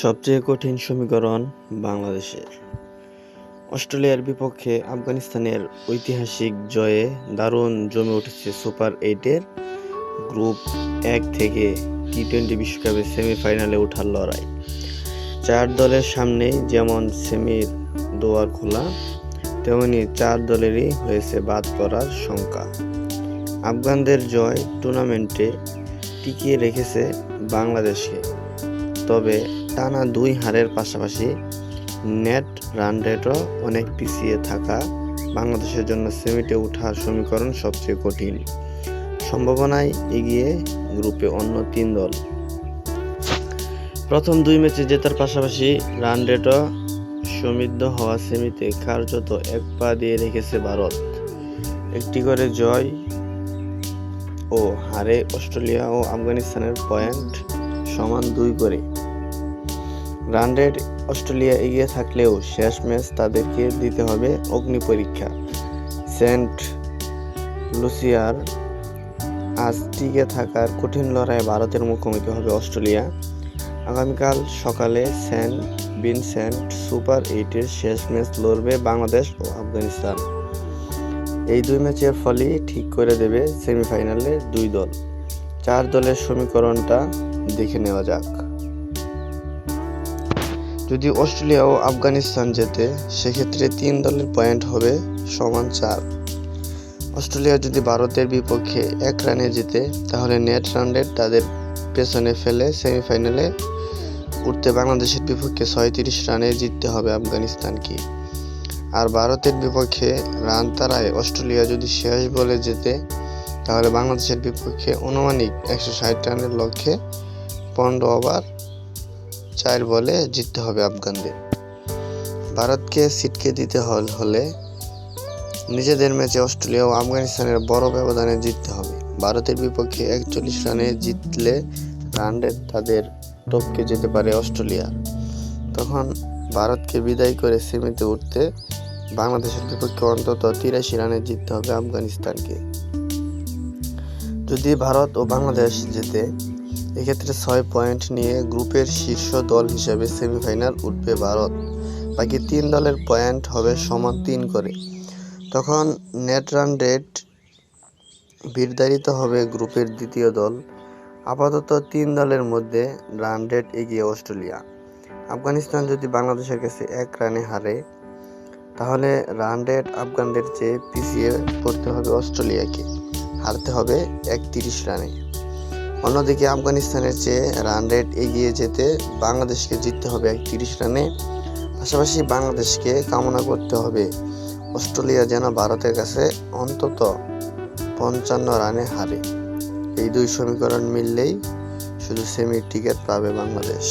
সবচেয়ে কঠিন সমীকরণ বাংলাদেশের। অস্ট্রেলিয়ার বিপক্ষে আফগানিস্তানের ঐতিহাসিক জয়ে দারুণ জমে উঠেছে সুপার 8-এর গ্রুপ 1 থেকে টি-20 বিশ্বকাপের সেমিফাইনালে ওঠার লড়াই। 4 দলের সামনেই যেমন সেমির দুয়ার খোলা, তেমনি 4 দলেরই হয়েছে বাদ পড়ার শঙ্কা। আফগানদের জয় টুর্নামেন্টে টিকিয়ে রেখেছে বাংলাদেশকে, তবে টানা 2 হারের পাশাপাশি নেট রান রেটও অনেক পিছিয়ে থাকা বাংলাদেশের জন্য সেমিতে ওঠার সমীকরণ সবচেয়ে কঠিন। সম্ভাবনায় এগিয়ে গ্রুপে অন্য 3 দল। প্রথম 2 ম্যাচে জেতার পাশাপাশি রান রেটও সমৃদ্ধ হওয়া সেমিতে কার্যত এক পা দিয়ে রেখেছে ভারত। একটি করে জয় ও হারে অস্ট্রেলিয়া ও আফগানিস্তানের পয়েন্ট সমান 2 করে। রান রেট অস্ট্রেলিয়া এগিয়ে থাকলেও শেষ ম্যাচ তাদেরকে দিতে হবে অগ্নি পরীক্ষা। সেন্ট লুসিয়ার আজ টিকে থাকার কঠিন লড়াইয়ে ভারতের মুখোমুখি হবে অস্ট্রেলিয়া। আগামীকাল সকালে সেন্ট ভিনসেন্ট সুপার 8-এর শেষ ম্যাচ লড়বে বাংলাদেশ ও আফগানিস্তান। এই 2 ম্যাচের ফলই ঠিক করে দেবে সেমিফাইনালের 2 দল। 4 দলের সমীকরণটা দেখে নেওয়া যাক। যদি অস্ট্রেলিয়া ও আফগানিস্তান জেতে, সেক্ষেত্রে 3 দলের পয়েন্ট হবে সমান 4। অস্ট্রেলিয়া যদি ভারতের বিপক্ষে 1 রানে জেতে, তাহলে নেট রান রেট তাদের পেছনে ফেলে সেমিফাইনালে উঠতে বাংলাদেশের বিপক্ষে 36 রানে জিততে হবে আফগানিস্তানকে। আর ভারতের বিপক্ষে রান তাড়ায় অস্ট্রেলিয়া যদি শেষ বলে জেতে, তাহলে বাংলাদেশের বিপক্ষে আনুমানিক 160 রানের লক্ষ্যে 15 ওভার 4 বলে জিততে হবে আফগানদের। ভারতকে ছিটকে দিতে হলে নিজেদের ম্যাচে অস্ট্রেলিয়া ও আফগানিস্তানের বড় ব্যবধানে জিততে হবে। ভারতের বিপক্ষে 41 রানে জিতলে রান রেট তাদের টপকে যেতে পারে অস্ট্রেলিয়ার। তখন ভারতকে বিদায় করে সেমিতে উঠতে বাংলাদেশের বিপক্ষে অন্তত 83 রানে জিততে হবে আফগানিস্তানকে। যদি ভারত ও বাংলাদেশ জেতে, এক্ষেত্রে 6 পয়েন্ট নিয়ে গ্রুপের শীর্ষ দল হিসেবে সেমিফাইনাল উঠবে ভারত। বাকি 3 দলের পয়েন্ট হবে সমান 3 করে। তখন নেট রান রেট নির্ধারিত হবে গ্রুপের দ্বিতীয় দল। আপাতত 3 দলের মধ্যে রান রেট এগিয়ে অস্ট্রেলিয়া। আফগানিস্তান যদি বাংলাদেশের কাছে 1 রানে হারে, তাহলে রান রেট আফগানদের চেয়ে পিছিয়ে পড়তে হবে অস্ট্রেলিয়াকে, হারতে হবে 31 রানে। অন্যদিকে আফগানিস্তানের চেয়ে রান রেট এগিয়ে যেতে বাংলাদেশকে জিততে হবে 31 রানে। পাশাপাশি বাংলাদেশকে কামনা করতে হবে অস্ট্রেলিয়া যেন ভারতের কাছে অন্তত 55 রানে হারে। এই 2 সমীকরণ মিললেই শুধু সেমির টিকিট পাবে বাংলাদেশ।